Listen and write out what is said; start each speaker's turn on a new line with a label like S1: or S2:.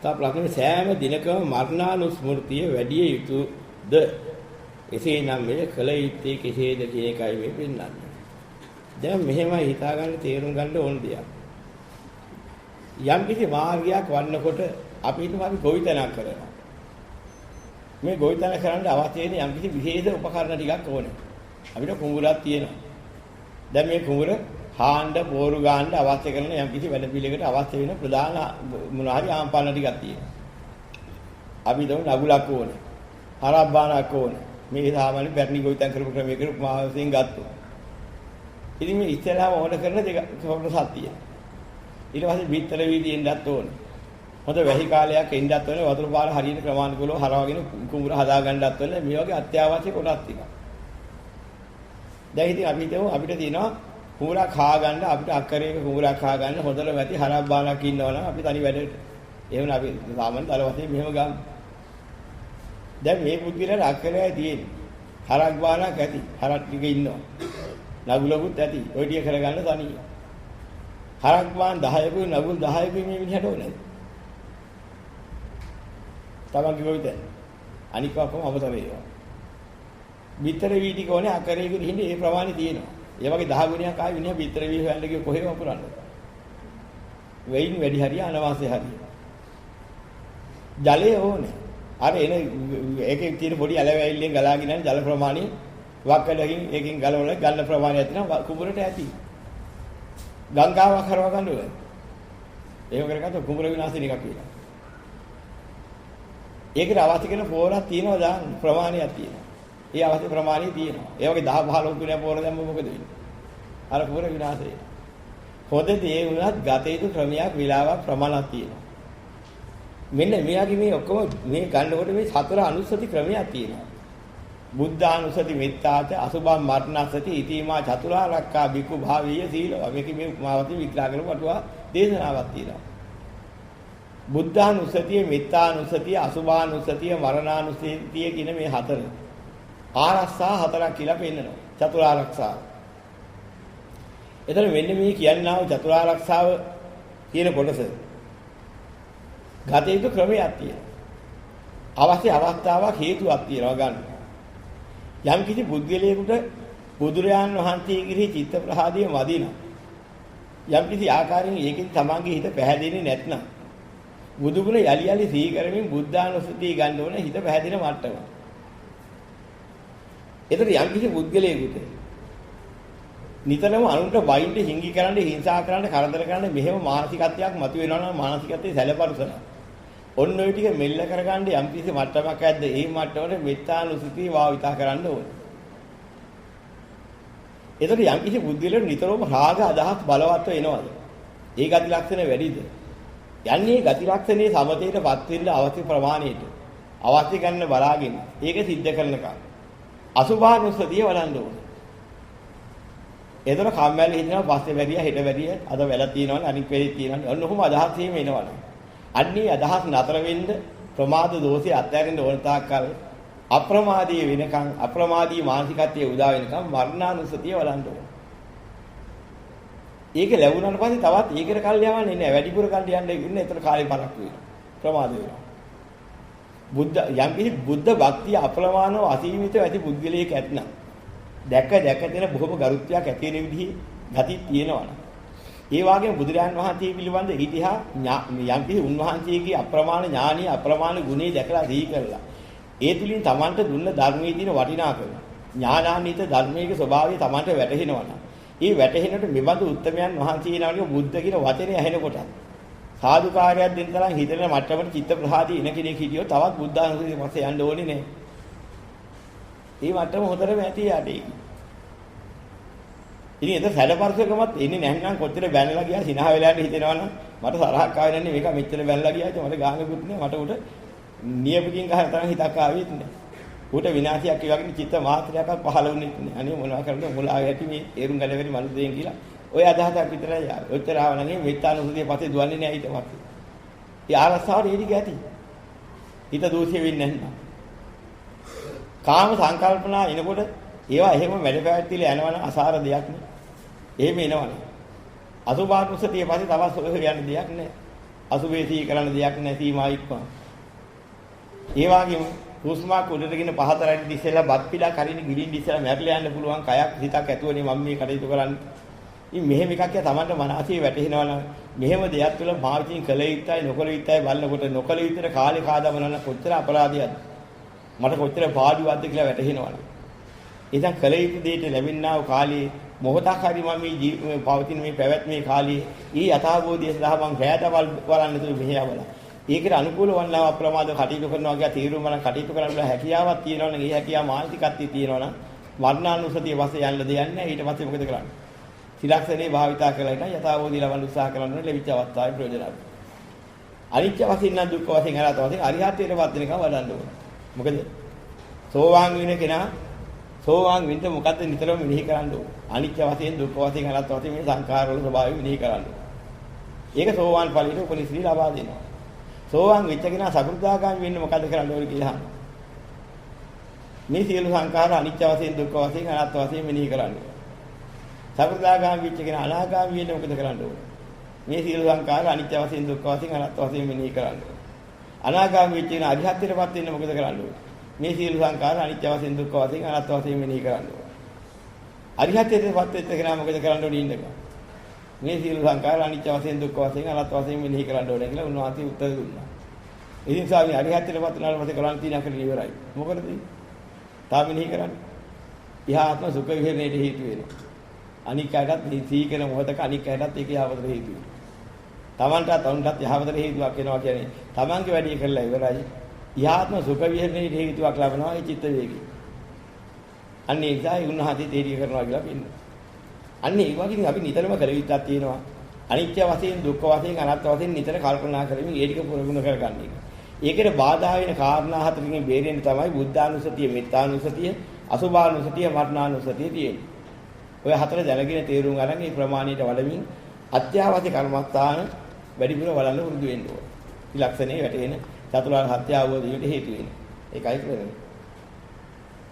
S1: තා ප්‍රශ්නේ සෑම දිනකම මරණානුස්මෘතිය වැඩි යුතුද? එසේනම් මේ කල යුත්තේ කෙසේද කියන එකයි මේ පෙන්වන්නේ. දැන් මෙහෙමයි හිතාගන්න තේරුම් ගන්න ඕන දෙයක්. යම් කිසි මාර්ගයක් වන්නකොට අපි හිතමු අපි ගොවිතැනක් කරනවා. මේ ගොවිතැන කරන්න අවශ්‍ය වෙන යම් කිසි විශේෂ උපකරණ ටිකක් ඕනේ. අපිට කුඹුරක් තියෙනවා. දැන් මේ කුඹුර හාණ්ඩ පෝරු ගාන්න අවශ්‍ය කරන යම් කිසි වැඩ පිළිවෙලකට අවශ්‍ය වෙන ප්‍රධාන මොනවා හරි ආම්පාන ටිකක් තියෙනවා. අපි හිතමු නගුලක් ඕනේ. හරක් බානක් ඕනේ. මේ සාමාන්‍ය බැරණි ගොවිතැන් කරපු ක්‍රමයකට උපමාවකින් ගත්තොත්. ඉතින් මේ ඉස්සෙල්ලාම ඕන කරන දෙක කොටසක් තියෙනවා. ඊට පස්සේ බිත්තර වීදි එන්නත් ඕනේ. හොඳ වැහි කාලයක් එන්නත් ඕනේ. වතුර පාර හරියට ක්‍රමානුකූලව හරවගෙන කුඹුර හදා ගන්නත් ඕනේ. මේ වගේ අත්‍යවශ්‍ය කොටස් තියෙනවා. දැන් ඉතින් අපි හිතමු අපිට තියෙනවා කුඹුරක් හා ගන්න අපිට අක්කරයක කුඹුරක් හා ගන්න හොඳට වැටි හරක් බානක් ඉන්නවනම් අපි තනි වැඩට. එහෙම අපි සාමාන්‍ය දල වශයෙන් මෙහෙම ගමු. දැන් මේ පුද්ගලයාට අක්කරයයි තියෙන්නේ. හරක් බානක් ඇති. හරක් ටික ඉන්නවා. නගුලකුත් ඇති. ඔය ටික කරගන්න තනිය. හරක් බාන 10කුයි නගුල් 10කුයි මේ විදිහට ඕනේ. තමන් කිව්වොත් අනික ඔක්කොම අමතක වෙනවා. බිත්තර වීටි කොනේ අකරේක ඉන්නේ ඒ ප්‍රමාණය තියෙනවා. ඒ වගේ 10 ගුණයක් ආයෙ විනය බිත්තර වී හොයන්න ගිය කොහෙම වපුරන්නේ. වෙයින් වැඩි හරිය අනවාසය හරිය. ජලය ඕනේ. අර එන ඒකේ තියෙන පොඩි ඇලවැල්ලෙන් ගලාගෙන යන ජල ප්‍රමාණය වක්කඩකින් ඒකෙන් ගලවලා ගන්න ප්‍රමාණයක් තියෙනවා කුඹුරට ඇති. ගංගාවක් හරව ගන්න ඕනේ. ඒක කරගත්ත කුඹුර විනාශ වෙන එකක් වෙනවා. ඒකට අවශ්‍ය කරන පොරක් තියෙනවා දාන්න ප්‍රමාණයක් තියෙනවා. ඒ අවශ්‍ය ප්‍රමාණය තියෙනවා. ඒ වගේ 10 15 ගුණයක් පොර දැම්ම මොකද වෙන්නේ? අර කුඹුර විනාශ වෙනවා. හොදේ ඒ වුණත් ගත යුතු ක්‍රමයක් විලාවක් ප්‍රමාණයක් තියෙනවා. මෙන්න මෙයාගේ මේ ඔක්කොම මේ ගන්නකොට මේ සතර අනුස්සති ක්‍රමයක් තියෙනවා. බුද්ධානුස්සති මෙත්තාච අසුභම් මරණස්සති ඉතිමා චතුරාර්යක්ඛා බිකු භාවීය සීලව. මේක මේ උපමාවකින් විග්‍රහ කරන කොටුවා දේශනාවක් තියෙනවා. බුද්ධානුස්සතිය මෙත්තානුස්සතිය අසුභානුස්සතිය මරණානුස්සතිය කියන මේ හතර ආරක්ෂා හතරක් කියලා පෙන්නනවා. චතුරාර්යක්ෂා. එතන මෙන්න මේ කියන්නා වූ චතුරාර්යක්ෂාව කියන කොටස ගත යුතු ක්‍රමයක් තියෙනවා. අවශ්‍ය අවස්ථාවක් හේතුවක් තියෙනවා ගන්න. යම් කිසි පුද්ගලයෙකුට බුදුරයන් වහන්සේ කිරෙහි චිත්ත ප්‍රහාදිය මදිනා. යම් කිසි ආකාරයෙන් ඒකෙන් තමන්ගේ හිත පැහැදෙන්නේ නැත්නම් බුදුගුණ යලි යලි සිහි කරමින් බුද්ධානුස්සතිය ගන්න ඕනේ හිත පැහැදින මට්ටම. ඒතර යම් කිසි පුද්ගලයෙකුට නිතරම අනුන්ට වයින්ට හිඟි කරන්න හිංසා කරන්න කරදර කරන්න මෙහෙම මානසිකත්වයක් මතුවෙනවා නම් මානසිකත්වයේ සැලපරුසන. ඔන්න ඔය ටික මෙල්ල කරගන්න යම් කිසි මට්ටමක් ඇද්ද ඒ මට්ටමට මෙත්තානුස්සතිය භාවිතා කරන්න ඕනේ. ඒතර යම් කිසි පුද්ගලයෙකුට නිතරම රාග අදහස් බලවත්ව එනවාද? ඒ ගති ලක්ෂණ වැඩිද? යන්නේ ගති ලක්ෂණේ සමතේටපත් වෙන්න අවශ්‍ය ප්‍රමාණයට අවශ්‍ය ගන්න බලාගෙන ඒක සිද්ධ කරනකම් අසුභානුස්සතිය වඩන්න ඕනේ. එතන කම්මැලි හිටිනවා පස්සේ වැඩිය හෙට වැඩිය අද වෙලා තියෙනවනේ අනිත් වෙලේ තියෙනවනේ ඔන්න ඔහොම අදහස් එහෙම එනවනේ. අන්නේ අදහස් නතර වෙන්න ප්‍රමාද දෝෂය අත්හැරෙන්න ඕන තාක්කල් අප්‍රමාදී වෙනකන් අප්‍රමාදී මානසිකත්වයේ උදා වෙනකන් මරණානුස්සතිය වඩන්න ඕනේ. ඒක ලැබුණාට පස්සේ තවත් ඒකට කල් යවන්නේ නැහැ. වැඩිපුර කල් යන්නේ ඉන්නේ එතන කාලේ බලක් වෙනවා. ප්‍රමාද වෙනවා. යම් කිසි බුද්ධ භක්තිය අප්‍රමාණව අසීමිතව ඇති පුද්ගලයෙක් ඇත්නම් දැක දෙන බොහොම ගරුත්වයක් ඇති වෙන විදිහේ ගති තියෙනවනේ. ඒ වගේම බුදුරජාන් වහන්සේ පිළිබඳ ඉතිහා යම් කිසි උන්වහන්සේගේ අප්‍රමාණ ඥානීය අප්‍රමාණ ගුණේ දැකලා දී කරලා ඒ තුලින් Tamanට දුන්න ධර්මයේ තියෙන වටිනාකම ඥානාන්විත ධර්මයේ ස්වභාවය Tamanට වැටහෙනවනේ. ඒ වැටහෙනකොට මෙබඳු උත්තමයන් වහන්සේ නමගේ බුද්ධ කියන වචනේ ඇහෙනකොට සාදුකාරයක් දෙන්න තරම් හිතෙන මට්ටමට චිත්ත ප්‍රහාදී එන කෙනෙක් හිටියොත් තවත් බුද්ධානුස්සතිය පස්සේ යන්න ඕනේ නෑ. මේ මට්ටම හොතරම ඇති යටි. ඉතින් ඒක සැලපර්ශකමත් එන්නේ නැත්නම් කොච්චර බැනලා ගියා සිනහ වෙලාවට හිතෙනවනම් මට සරහක් ආවේ නැන්නේ මේක මෙච්චර බැනලා ගියාද මට ගානකුත් නෑ මට උට නියපකින් ගහන තරම් හිතක් ආවෙත් නෑ. උට විනාශයක් ඒ වගේ චිත්ත මාත්‍රයක් පහළ වුණේ නෑ. අනේ මොනවා කරන්නද මුලාව ඇති මේ ඒරුම් ගලවෙරි මනුස්සයෙක් කියලා ඔය අදහසක් විතරයි ආවේ. ඔච්චර ආව නම් මෙත්තානුස්සතිය පස්සේ දුවන්නේ නෑ ඊට පස්සේ. ඒ ආරස්සාවට ඒටි ගැටි. හිත දෝෂය වෙන්නේ නැහැ. කාම සංකල්පනා එනකොට ඒවා එහෙම වැඩ පැවැත්තිලා යනවනම් අසාර දෙයක් නේ. එහෙම එනවනේ. අසුභානුස්සතිය පස්සේ තවත් ඔය යන දෙයක් නෑ. අසුභේසී කරන්න දෙයක් නැති මායික්වා. ඒ වගේම හුස්මක් උඩටගෙන පහතරට දිස්සෙලා බත් පිටා කරින්න ගිලින් දිස්සලා මැරලා යන්න පුළුවන් කයක් හිතක් ඇතුවනේ මම මේ කටයුතු කරන්නේ. ඉතින් මෙහෙම එකක් යා Tamanට මනසේ වැටෙනවා නම් මෙහෙම දෙයක් තුළ මාවිතින් කළ යුත්තයි නොකළ යුත්තයි බලනකොට නොකළ යුත්තේ කාලේ කාදමනන කොච්චර අපරාධයක්ද මට කොච්චර පාඩුවක්ද කියලා වැටහෙනවා. ඉතින් කළ යුතු දෙයට ලැබෙනා වූ කාලේ මොහොතක් හරි මම මේ ජීවිතේ පවතින මේ පැවැත්මේ කාලේ ඊ යථාභෝධිය සඳහා මං රැයට බලන්න තු මෙහෙයවලා. ඒකට අනුකූල වන්නාව අප්‍රමාදව කටයුතු කරනවා කියලා තීරුම් ගන්න කටයුතු කරන්න හැකියාවක් තියෙනවා නම් ඒ හැකියාව මානසිකත්වයේ තියෙනවා නම් මරණානුසතිය වශයෙන් යන්න දෙයක් නැහැ. ඊට පස්සේ මොකද කරන්නේ? සිලක්ෂණේ භාවිතා කළා ඉතින් යථාභෝධිය ලබන්න උත්සාහ කරනවා ලැබිච්ච අවස්ථාවේ ප්‍රයෝජනවත්. අනිත්‍ය වශයෙන් නම් දුක්ඛ වශයෙන් හරහා තමයි අරිහත්ත්වයටපත් වෙනකම් වඩන්න ඕන. මොකද සෝවාන් වෙන කෙනා සෝවාන් වෙන්න මොකද්ද නිතරම මෙනෙහි කරන්න ඕන. අනිත්‍ය වශයෙන් දුක්ඛ වශයෙන් හරහා තමයි මේ සංඛාර වල ස්වභාවය මෙනෙහි කරන්න ඕන. ඒක සෝවාන් ඵලයට උපනිශ්‍රී ලබා දෙනවා. සෝවාන් වෙච්ච කෙනා සකෘදාගාමී වෙන්න මොකද්ද කරන්න ඕනේ කියලා අහනවා. මේ සියලු සංඛාර අනිත්‍ය වශයෙන් දුක්ඛ වශයෙන් අනාත්ම වශයෙන් මෙනෙහි කරන්න ඕන. සකෘදාගාමී වෙච්ච කෙනා අනාගාමී වෙන්න මොකද කරන්න ඕනේ? මේ සියලු සංඛාර අනිත්‍ය වශයෙන් දුක්ඛ වශයෙන් අනාත්ම වශයෙන් මෙනෙහි කරන්න ඕනේ. අනාගාමී වෙච්ච කෙනා අරිහත්ත්වයටපත් වෙන්න මොකද කරන්න ඕනේ? මේ සියලු සංඛාර අනිත්‍ය වශයෙන් දුක්ඛ වශයෙන් අනාත්ම වශයෙන් මෙනෙහි කරන්න ඕනේ. අරිහත්ත්වයටපත් වෙච්ච කෙනා මොකද කරන්න ඕනේ ඉන්නක? මේ සියලු සංඛාර අනිත්‍ය වශයෙන් දුක්ඛ වශයෙන් අනාත්ම වශයෙන් මෙනෙහි කරන්න ඕනේ කියලා උන්වහන්සේ උත්තර දුන්නා. ඉතින් ස්වාමී අරිහත්ත්වයටපත් වුණාට පස්සේ කරන්න තියෙන අකල ඉවරයි. මොකටද? තාම මෙනෙහි කරන්නේ. ඉහාත්ම සුඛ විහරණයට හේතු වෙනවා. අනිකයටත් මේ සීකන මොහතක අනිකයටත් ඒක යහපතට හේතු වෙනවා. Tamanටත් අනුන්ටත් යහපතට හේතුවක් වෙනවා කියන්නේ Tamanගේ වැඩේ කරලා ඉවරයි. ඉහාත්ම සුඛ විහරණයට හේතුවක් ලබනවා ඒ චිත්ත වේගය. අන්න ඒ නිසා ඒ උන්වහන්සේ තේරිය කරනවා කියලා පින්න. අන්න ඒ වගේ අපි නිතරම කර යුත්තක් තියෙනවා. අනිත්‍ය වශයෙන් දුක්ඛ වශයෙන් අනාත්ම වශයෙන් නිතර කල්පනා කරමින් ඒ ටික පුරුදු කරගන්න එක. ඒකට බාධා වෙන කාරණා හතරකින් බේරෙන්න තමයි බුද්ධානුස්සතිය, මෙත්තානුස්සතිය, අසුභානුස්සතිය, මරණානුස්සතිය තියෙන්නේ. ඔය හතර දැනගෙන තේරුම් ගන්න මේ ප්‍රමාණයට වඩමින් අත්‍යවශ්‍ය කර්මස්ථාන වැඩිපුර වඩන්න පුරුදු වෙන්න ඕනේ. ඉලක්ෂණේ වැටෙන චතුරාර්ය සත්‍ය අවබෝධයට හේතු වෙන්නේ. ඒකයි කරන්නේ.